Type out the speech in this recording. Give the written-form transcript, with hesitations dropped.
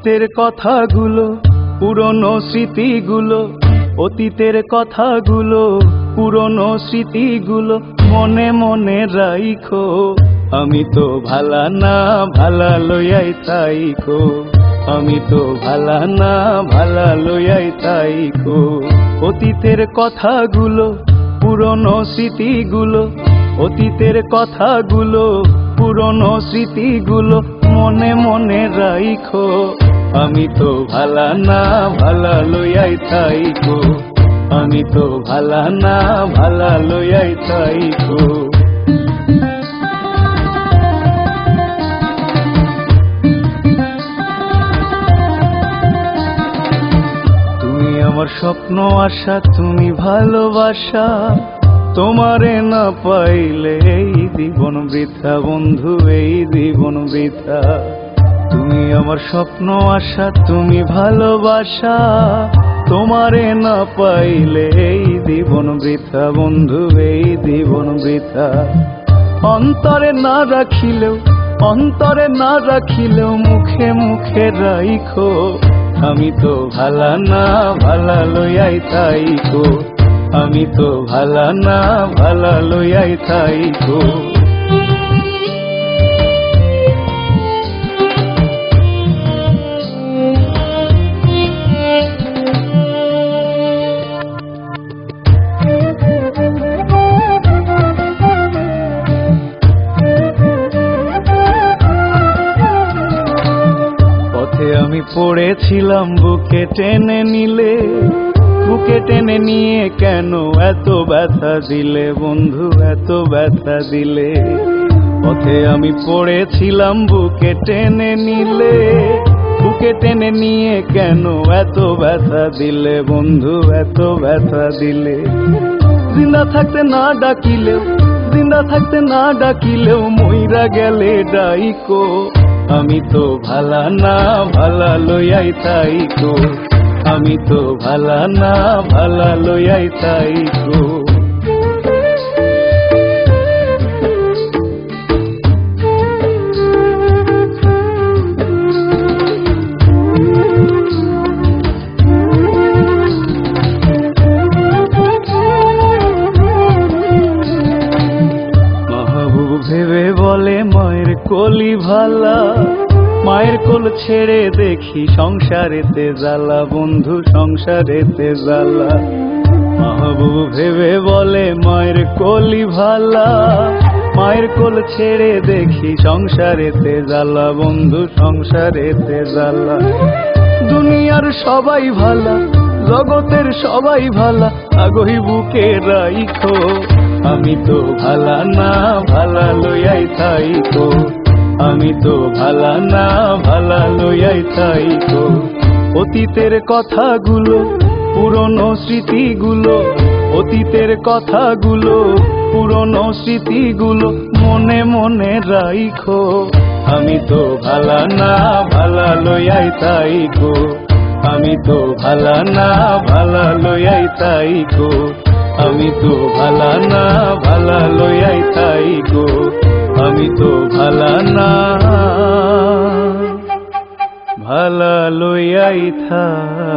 অতীতের কথাগুলো, পুরনো স্মৃতিগুলো, অতীতের কথাগুলো, পুরনো স্মৃতিগুলো মনে মনে রাইখো। আমি তো ভালা না, ভালা লইয়াই তাইকো। আমি তো ভালা না, ভালা লইয়াই তাইকো। অতীতের কথাগুলো, পুরনো স্মৃতিগুলো, অতীতের কথাগুলো, পুরনো স্মৃতিগুলো মনে মনে রাইখো। আমি তো ভালা না, ভালা লইয়াই তাইকো। আমি তো ভালা না, ভালা লইয়াই তাইকো। তুমি আমার স্বপ্ন আশা, তুমি ভালোবাসা, তোমারে না পাইলে এই জীবন বৃথা বন্ধু, এই জীবন বৃথা। তুমি আমার স্বপ্ন আশা, তুমি ভালোবাসা, তোমারে না পাইলে এই জীবন বৃথা বন্ধু, এই জীবন বৃথা। অন্তরে না রাখিলেও, অন্তরে না রাখিলেও মুখে মুখে রাইখো। আমি তো ভালা না, ভালা লইয়াই তাইকো। আমি তো ভালা না, ভালা লইয়াই তাইকো। পথে আমি পড়েছিলাম, বুকে টেনে নিলে, বুকে টেনে নিয়ে কেন এত ব্যথা দিলে বন্ধু, এত ব্যথা দিলে। পথে আমি পড়েছিলাম, বুকে টেনে নিলে, বুকে টেনে নিয়ে কেন এত ব্যথা দিলে বন্ধু, এত ব্যথা দিলে। জিন্দা থাকতে না ডাকিলেও, জিন্দা থাকতে না ডাকিলেও মইরা গেলে ডাইকো। আমি তো ভালা না, ভালা লইয়াই তাইকো। আমি তো ভালা না, ভালা লইয়াই তাইকো। মাহবুব ভেবে বলে মায়ের কোলি ভালা, মায়ের কোল ছেড়ে দেখি সংসারেতে জ্বালা বন্ধু, সংসারেতে জ্বালা। মাহবুব ভেবে বলে মায়ের কোলি ভালা, মায়ের কোল ছেড়ে দেখি সংসারেতে জ্বালা বন্ধু, সংসারেতে জ্বালা। দুনিয়ার সবাই ভালা, জগতের সবাই ভালা, আগই বুকে রাইখো। আমি তো ভালা না, ভালা লইয়াই তাইকো। আমি তো ভালা না, ভালা লইয়াই তাইকো। অতীতের কথাগুলো, পুরনো স্মৃতিগুলো, অতীতের কথাগুলো, পুরনো স্মৃতিগুলো মনে মনে রাইখো। আমি তো ভালা না, ভালা লইয়াই তাইকো। আমি তো ভালা না, ভালা লইয়াই তাইকো। আমি তো ভালা না, ভালা লইয়াই তাইকো। আমি তো ভালা না, ভালা লইয়াই থাইকো।